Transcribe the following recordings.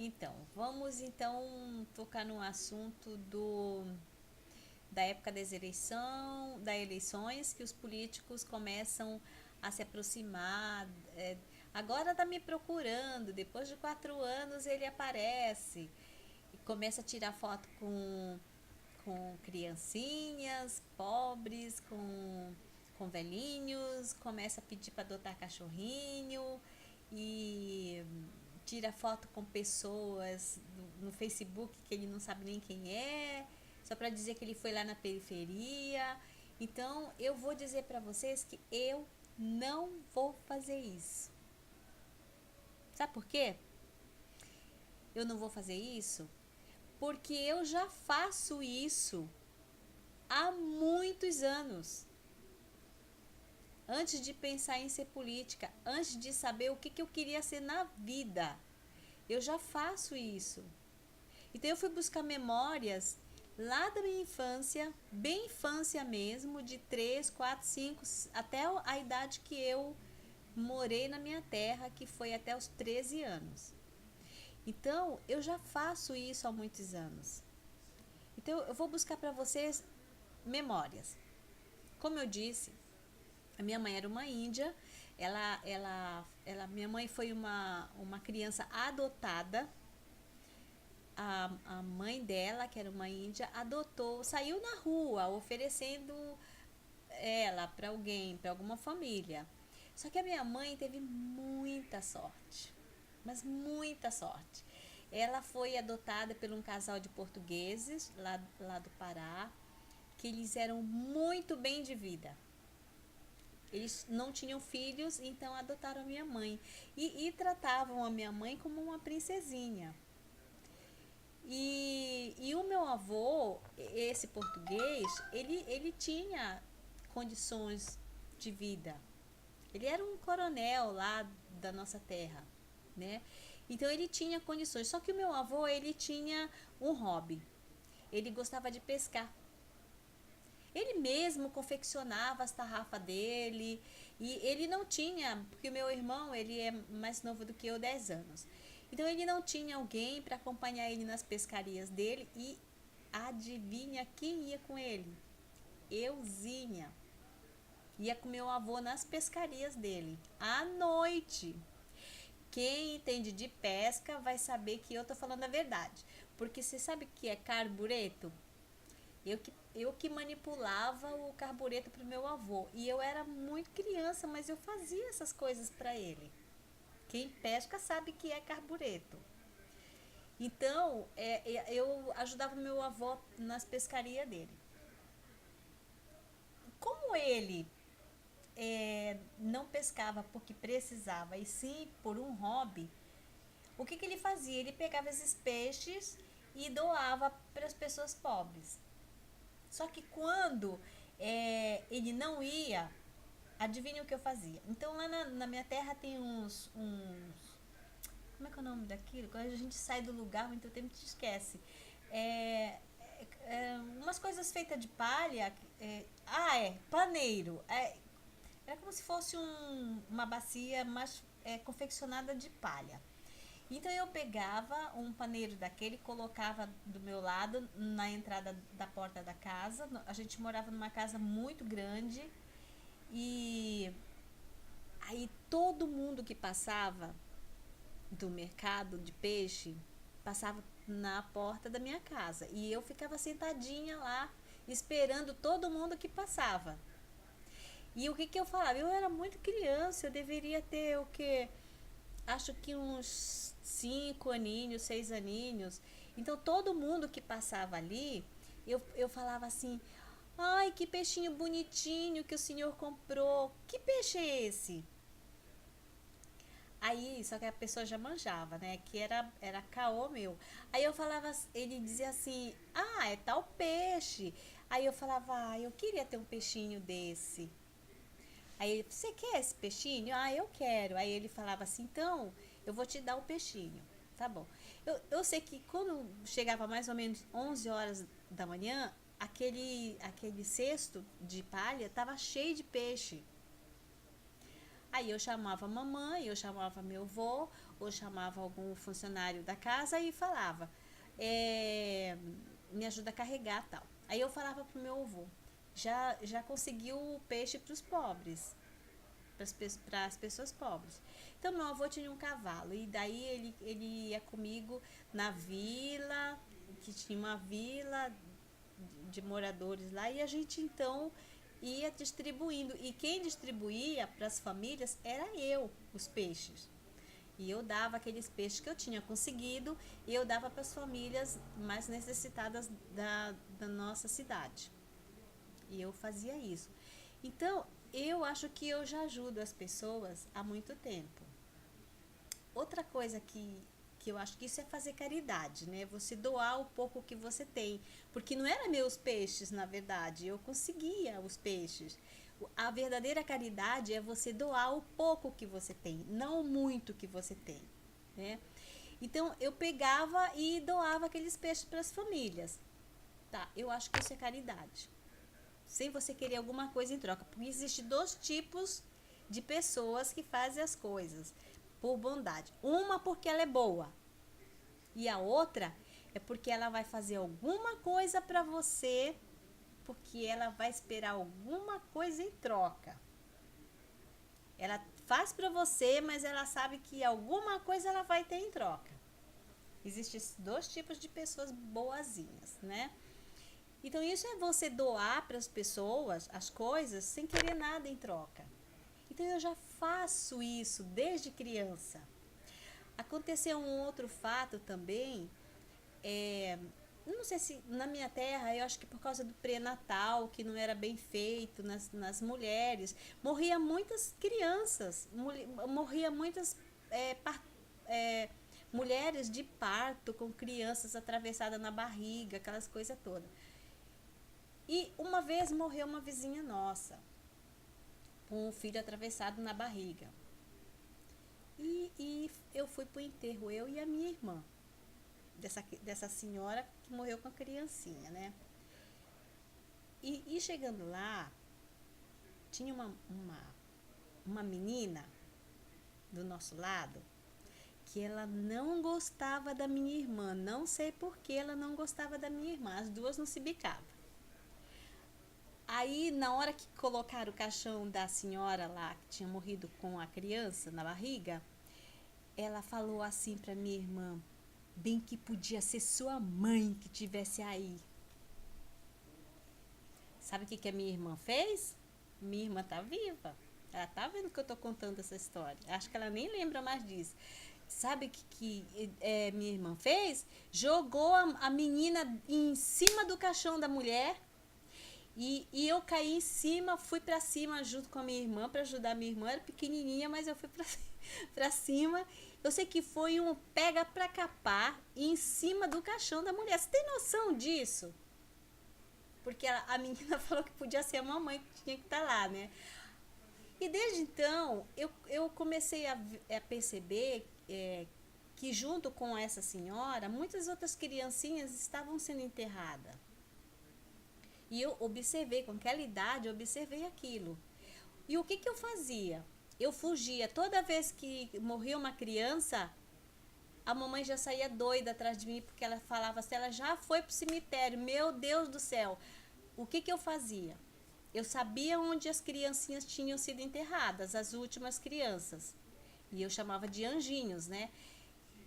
Então, vamos então tocar no assunto da época das eleições, que os políticos começam a se aproximar. Agora tá me procurando, depois de 4 anos ele aparece e começa a tirar foto com criancinhas, pobres, com velhinhos, começa a pedir para adotar cachorrinho e tira foto com pessoas no Facebook que ele não sabe nem quem é, só para dizer que ele foi lá na periferia. Então, eu vou dizer para vocês que eu não vou fazer isso. Sabe por quê? Eu não vou fazer isso porque eu já faço isso há muitos anos. Antes de pensar em ser política, antes de saber o que eu queria ser na vida, eu já faço isso. Então eu fui buscar memórias lá da minha infância, bem infância mesmo, de 3, 4, 5, até a idade que eu morei na minha terra, que foi até os 13 anos. Então eu já faço isso há muitos anos. Então eu vou buscar para vocês memórias. Como eu disse, a minha mãe era uma índia. Minha mãe foi uma criança adotada. A mãe dela, que era uma índia, adotou, saiu na rua oferecendo ela para alguém, para alguma família. Só que a minha mãe teve muita sorte, mas muita sorte. Ela foi adotada por um casal de portugueses lá do Pará, que eles eram muito bem de vida. Eles não tinham filhos, então adotaram a minha mãe. E tratavam a minha mãe como uma princesinha. E o meu avô, esse português, ele tinha condições de vida. Ele era um coronel lá da nossa terra, né? Então ele tinha condições. Só que o meu avô, ele tinha um hobby. Ele gostava de pescar. Ele mesmo confeccionava as tarrafas dele e ele não tinha, porque o meu irmão, ele é mais novo do que eu, 10 anos. Então ele não tinha alguém para acompanhar ele nas pescarias dele e adivinha quem ia com ele? Euzinha. Ia com meu avô nas pescarias dele, à noite. Quem entende de pesca vai saber que eu tô falando a verdade. Porque você sabe o que é carbureto? Eu que manipulava o carbureto para o meu avô. E eu era muito criança, mas eu fazia essas coisas para ele. Quem pesca sabe que é carbureto. Então, eu ajudava meu avô nas pescarias dele. Como ele não pescava porque precisava, e sim por um hobby, o que ele fazia? Ele pegava esses peixes e doava para as pessoas pobres. Só que quando ele não ia, adivinha o que eu fazia? Então lá na minha terra tem como é que é o nome daquilo? Quando a gente sai do lugar, muito tempo te esquece. É, umas coisas feitas de palha. Paneiro. Era como se fosse uma bacia, mas confeccionada de palha. Então eu pegava um paneiro daquele, colocava do meu lado na entrada da porta da casa. A gente morava numa casa muito grande e aí todo mundo que passava do mercado de peixe passava na porta da minha casa e eu ficava sentadinha lá esperando todo mundo que passava. E o que eu falava? Eu era muito criança, eu deveria ter o que? Acho que uns 5 aninhos, 6 aninhos. Então todo mundo que passava ali, eu falava assim: ai, que peixinho bonitinho que o senhor comprou. Que peixe é esse? Aí, só que a pessoa já manjava, né? Que era caô meu. Aí eu falava, ele dizia assim: ah, é tal peixe. Aí eu falava: ah, eu queria ter um peixinho desse. Aí ele, você quer esse peixinho? Ah, eu quero. Aí ele falava assim, então, eu vou te dar o peixinho. Tá bom. Eu sei que quando chegava mais ou menos 11 horas da manhã, aquele cesto de palha tava cheio de peixe. Aí eu chamava a mamãe, eu chamava meu avô. ou chamava algum funcionário da casa e falava, me ajuda a carregar, tal. Aí eu falava pro meu avô, já conseguiu o peixe para os pobres, para as pessoas pobres. Então meu avô tinha um cavalo e daí ele ia comigo na vila, que tinha uma vila de moradores lá, e a gente então ia distribuindo, e quem distribuía para as famílias era eu, os peixes. E eu dava aqueles peixes que eu tinha conseguido e eu dava para as famílias mais necessitadas da nossa cidade. E eu fazia isso. Então, eu acho que eu já ajudo as pessoas há muito tempo. Outra coisa que eu acho que isso é fazer caridade, né? Você doar o pouco que você tem. Porque não eram meus peixes, na verdade. Eu conseguia os peixes. A verdadeira caridade é você doar o pouco que você tem, não o muito que você tem, né? Então, eu pegava e doava aqueles peixes para as famílias. Tá, eu acho que isso é caridade. Sem você querer alguma coisa em troca. Porque existe dois tipos de pessoas que fazem as coisas por bondade. Uma porque ela é boa. E a outra é porque ela vai fazer alguma coisa para você, porque ela vai esperar alguma coisa em troca. Ela faz para você, mas ela sabe que alguma coisa ela vai ter em troca. Existem dois tipos de pessoas boazinhas, né? Então isso é você doar para as pessoas as coisas sem querer nada em troca. Então eu já faço isso desde criança. Aconteceu um outro fato também, não sei se na minha terra, eu acho que por causa do pré-natal, que não era bem feito nas mulheres, morria muitas crianças, morria muitas mulheres de parto com crianças atravessadas na barriga, aquelas coisas todas. E uma vez morreu uma vizinha nossa, com um filho atravessado na barriga. E eu fui pro enterro, eu e a minha irmã, dessa senhora que morreu com a criancinha, né? E chegando lá, tinha uma menina do nosso lado que ela não gostava da minha irmã. Não sei por que ela não gostava da minha irmã. As duas não se bicavam. Aí, na hora que colocaram o caixão da senhora lá, que tinha morrido com a criança na barriga, ela falou assim pra minha irmã, bem que podia ser sua mãe que tivesse aí. Sabe o que a minha irmã fez? Minha irmã tá viva. Ela tá vendo que eu tô contando essa história. Acho que ela nem lembra mais disso. Sabe o que minha irmã fez? Jogou a menina em cima do caixão da mulher. E eu caí em cima, fui pra cima junto com a minha irmã para ajudar a minha irmã. Era pequenininha, mas eu fui pra cima. Eu sei que foi um pega pra capar em cima do caixão da mulher. Você tem noção disso? Porque a menina falou que podia ser a mamãe que tinha que estar lá, né? E desde então, eu comecei a perceber que junto com essa senhora, muitas outras criancinhas estavam sendo enterradas. E eu observei, com aquela idade, eu observei aquilo. E o que eu fazia? Eu fugia. Toda vez que morria uma criança, a mamãe já saía doida atrás de mim, porque ela falava assim, ela já foi pro cemitério, meu Deus do céu. O que eu fazia? Eu sabia onde as criancinhas tinham sido enterradas, as últimas crianças. E eu chamava de anjinhos, né?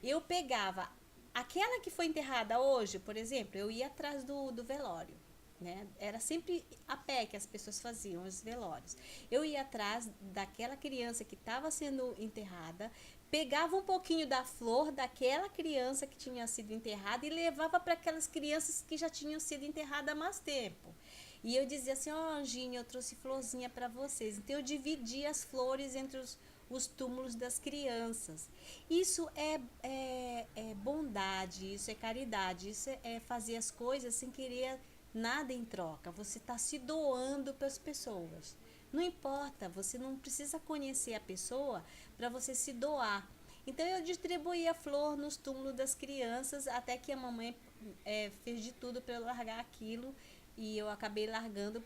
Eu pegava aquela que foi enterrada hoje, por exemplo, eu ia atrás do velório. Né? Era sempre a pé que as pessoas faziam os velórios. Eu ia atrás daquela criança que estava sendo enterrada, pegava um pouquinho da flor daquela criança que tinha sido enterrada e levava para aquelas crianças que já tinham sido enterradas há mais tempo. E eu dizia assim, ó, Anjinho, eu trouxe florzinha para vocês. Então eu dividia as flores entre os túmulos das crianças. Isso é bondade, isso é caridade, isso é fazer as coisas sem querer nada em troca. Você está se doando para as pessoas. Não importa, você não precisa conhecer a pessoa para você se doar. Então eu distribuía flor nos túmulos das crianças até que a mamãe fez de tudo para eu largar aquilo, E eu acabei largando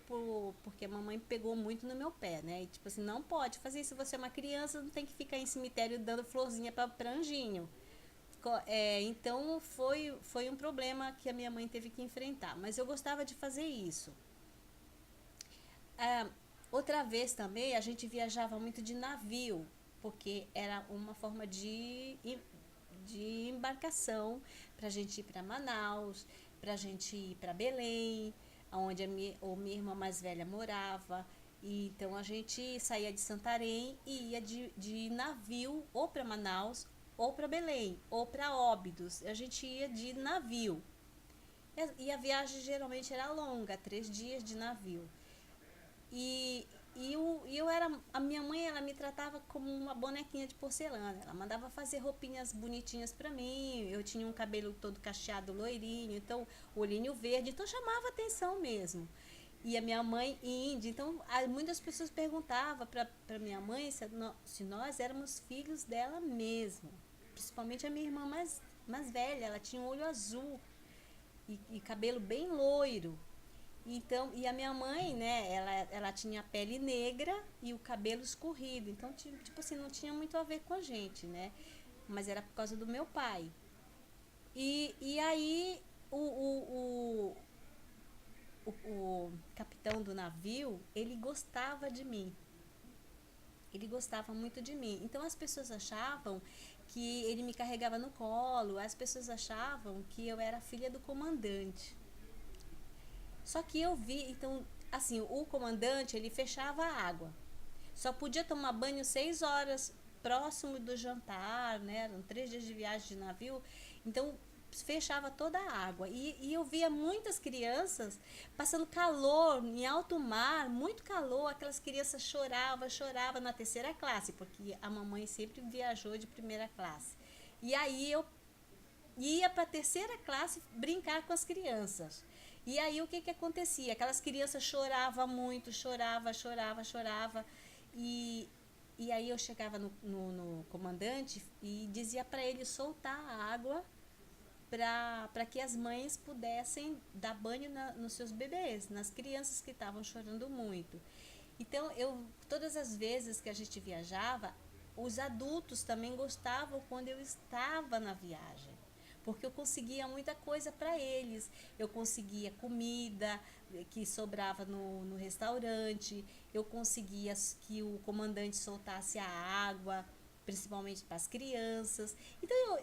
porque a mamãe pegou muito no meu pé, né? E tipo assim, não pode fazer isso, você é uma criança, não tem que ficar em cemitério dando florzinha para anjinho. Então foi um problema que a minha mãe teve que enfrentar. Mas eu gostava de fazer isso. Ah, outra vez também a gente viajava muito de navio, porque era uma forma de embarcação para a gente ir para Manaus, para a gente ir para Belém, onde minha irmã mais velha morava. E então a gente saía de Santarém e ia de navio ou para Manaus, ou para Belém, ou para Óbidos. A gente ia de navio. E a viagem geralmente era longa, 3 dias de navio. E, eu era. A minha mãe, ela me tratava como uma bonequinha de porcelana. Ela mandava fazer roupinhas bonitinhas pra mim. Eu tinha um cabelo todo cacheado, loirinho, então, olhinho verde. Então, chamava atenção mesmo. E a minha mãe, índia. Então, muitas pessoas perguntavam pra minha mãe se nós éramos filhos dela mesmo. Principalmente a minha irmã mais velha. Ela tinha um olho azul e cabelo bem loiro. Então, e a minha mãe, né, ela tinha a pele negra e o cabelo escorrido. Então, tipo assim, não tinha muito a ver com a gente, né? Mas era por causa do meu pai. E aí, o capitão do navio, ele gostava de mim. Ele gostava muito de mim. Então, as pessoas achavam que ele me carregava no colo. As pessoas achavam que eu era filha do comandante. Só que eu vi, então, assim, o comandante, ele fechava a água. Só podia tomar banho 6 horas próximo do jantar, né? Eram 3 dias de viagem de navio. Então, fechava toda a água. E eu via muitas crianças passando calor em alto mar, muito calor. Aquelas crianças choravam na terceira classe, porque a mamãe sempre viajou de primeira classe. E aí eu ia para a terceira classe brincar com as crianças. E aí o que que acontecia? Aquelas crianças choravam muito, chorava. E, e aí eu chegava no comandante e dizia para ele soltar a água para que as mães pudessem dar banho nos seus bebês, nas crianças que estavam chorando muito. Então, todas as vezes que a gente viajava, os adultos também gostavam quando eu estava na viagem, porque eu conseguia muita coisa para eles. Eu conseguia comida que sobrava no restaurante, eu conseguia que o comandante soltasse a água, principalmente para as crianças. Então,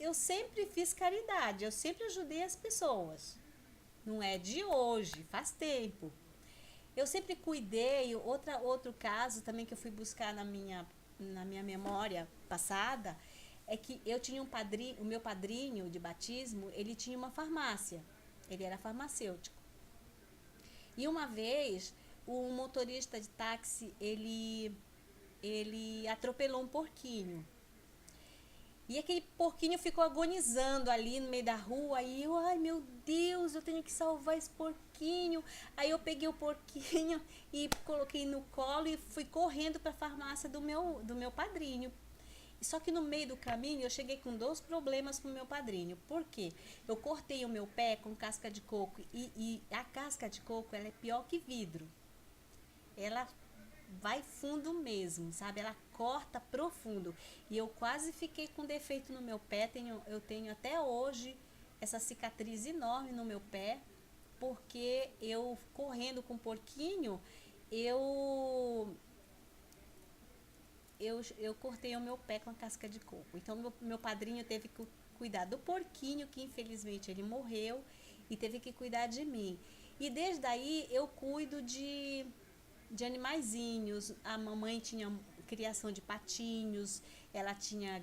eu sempre fiz caridade, eu sempre ajudei as pessoas. Não é de hoje, faz tempo. Eu sempre cuidei. Outro caso também que eu fui buscar na minha memória passada é que eu tinha um padrinho, o meu padrinho de batismo, ele tinha uma farmácia. Ele era farmacêutico. E uma vez, o motorista de táxi, ele atropelou um porquinho. E aquele porquinho ficou agonizando ali no meio da rua. Aí eu, ai meu Deus, eu tenho que salvar esse porquinho. Aí eu peguei o porquinho e coloquei no colo e fui correndo para a farmácia do meu padrinho. Só que no meio do caminho eu cheguei com 2 problemas pro meu padrinho. Por quê? Eu cortei o meu pé com casca de coco e a casca de coco ela é pior que vidro. Ela vai fundo mesmo, sabe? Ela corta profundo. E eu quase fiquei com defeito no meu pé. Eu tenho até hoje essa cicatriz enorme no meu pé, porque eu correndo com um porquinho, eu eu cortei o meu pé com a casca de coco. Então meu padrinho teve que cuidar do porquinho, que infelizmente ele morreu, e teve que cuidar de mim. E desde aí eu cuido de animaizinhos. A mamãe tinha criação de patinhos, ela tinha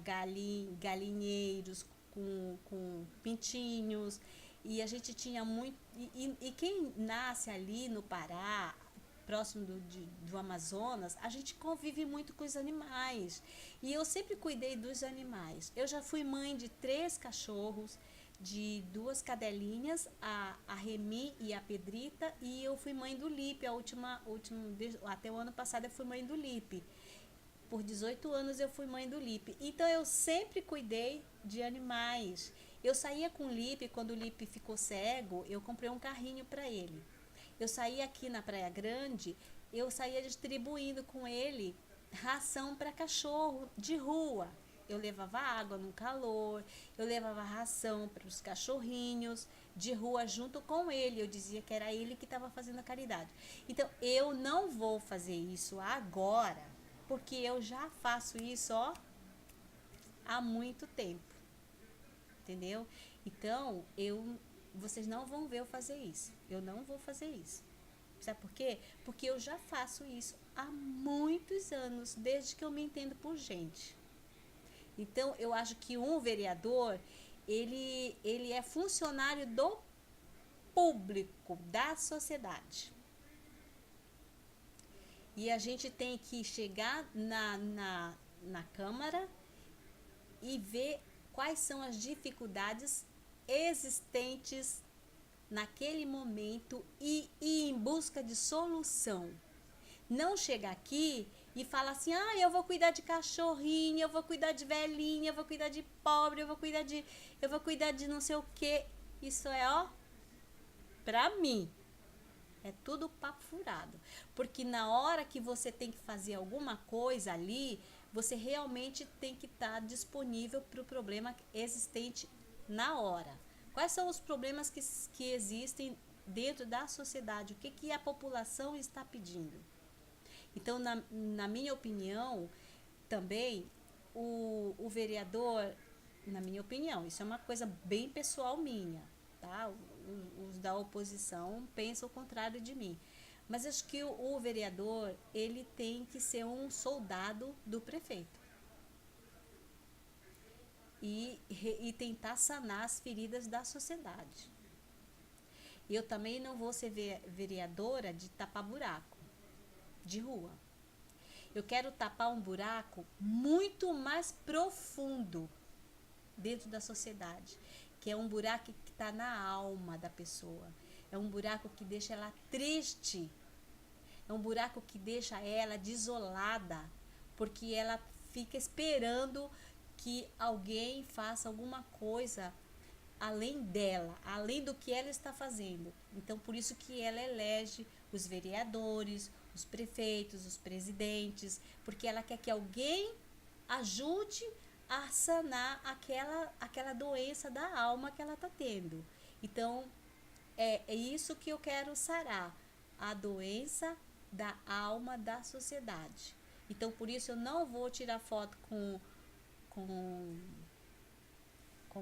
galinheiros com pintinhos, e a gente tinha muito. E quem nasce ali no Pará, próximo do Amazonas, a gente convive muito com os animais. E eu sempre cuidei dos animais. Eu já fui mãe de 3 cachorros, de 2 cadelinhas, a Remi e a Pedrita, e eu fui mãe do Lipe, até o ano passado eu fui mãe do Lipe. Por 18 anos eu fui mãe do Lipe. Então eu sempre cuidei de animais. Eu saía com o Lipe, quando o Lipe ficou cego, eu comprei um carrinho para ele. Eu saía aqui na Praia Grande, eu saía distribuindo com ele ração para cachorro de rua. Eu levava água no calor, eu levava ração para os cachorrinhos de rua junto com ele. Eu dizia que era ele que estava fazendo a caridade. Então, eu não vou fazer isso agora, porque eu já faço isso, ó, há muito tempo. Entendeu? Então, vocês não vão ver eu fazer isso. Eu não vou fazer isso. Sabe por quê? Porque eu já faço isso há muitos anos, desde que eu me entendo por gente. Então, eu acho que um vereador, ele é funcionário do público, da sociedade. E a gente tem que chegar na Câmara e ver quais são as dificuldades existentes naquele momento e ir em busca de solução. Não chegar aqui e falar assim, eu vou cuidar de cachorrinho, eu vou cuidar de velhinha, eu vou cuidar de pobre, eu vou cuidar de não sei o quê. Isso é, ó, pra mim, é tudo papo furado. Porque na hora que você tem que fazer alguma coisa ali, você realmente tem que estar disponível para o problema existente na hora. Quais são os problemas que existem dentro da sociedade? O que a população está pedindo? Então, na minha opinião, também, o vereador, na minha opinião, isso é uma coisa bem pessoal minha, tá? Os da oposição pensam o contrário de mim. Mas acho que o vereador, ele tem que ser um soldado do prefeito. E tentar sanar as feridas da sociedade. Eu também não vou ser vereadora de tapar buraco de rua. Eu quero tapar um buraco muito mais profundo dentro da sociedade, que é um buraco que está na alma da pessoa. É um buraco que deixa ela triste. É um buraco que deixa ela desolada, porque ela fica esperando que alguém faça alguma coisa além dela, além do que ela está fazendo. Então, por isso que ela elege os vereadores, os prefeitos, os presidentes, porque ela quer que alguém ajude a sanar aquela doença da alma que ela está tendo. Então, é isso que eu quero sarar, a doença da alma da sociedade. Então, por isso eu não vou tirar foto com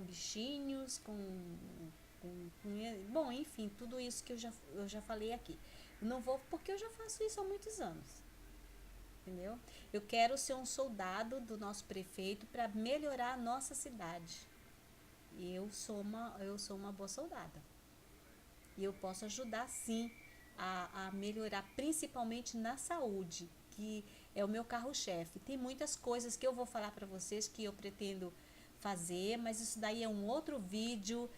bichinhos, bom, enfim, tudo isso que eu já falei aqui. Eu não vou, porque eu já faço isso há muitos anos. Entendeu? Eu quero ser um soldado do nosso prefeito para melhorar a nossa cidade. E eu sou uma boa soldada. E eu posso ajudar, sim, a melhorar, principalmente na saúde, que é o meu carro-chefe. Tem muitas coisas que eu vou falar para vocês que eu pretendo fazer, mas isso daí é um outro vídeo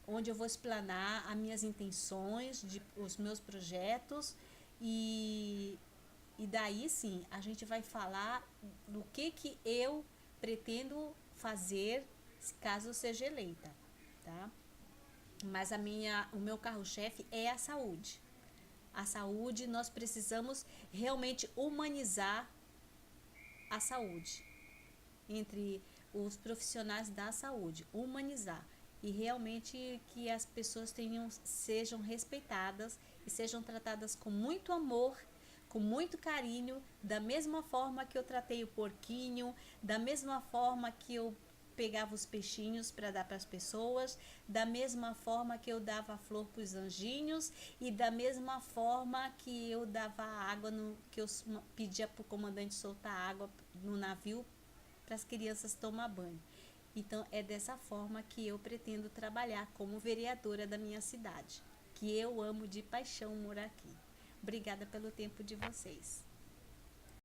onde eu vou explanar as minhas intenções, os meus projetos e daí sim a gente vai falar do que eu pretendo fazer caso eu seja eleita, tá? Mas o meu carro-chefe é a saúde. A saúde, nós precisamos realmente humanizar a saúde entre os profissionais da saúde, humanizar e realmente que as pessoas sejam respeitadas e sejam tratadas com muito amor, com muito carinho, da mesma forma que eu tratei o porquinho, da mesma forma que eu pegava os peixinhos para dar para as pessoas, da mesma forma que eu dava flor para os anjinhos e da mesma forma que eu dava água, que eu pedia para o comandante soltar água no navio para as crianças tomar banho. Então, é dessa forma que eu pretendo trabalhar como vereadora da minha cidade, que eu amo de paixão morar aqui. Obrigada pelo tempo de vocês.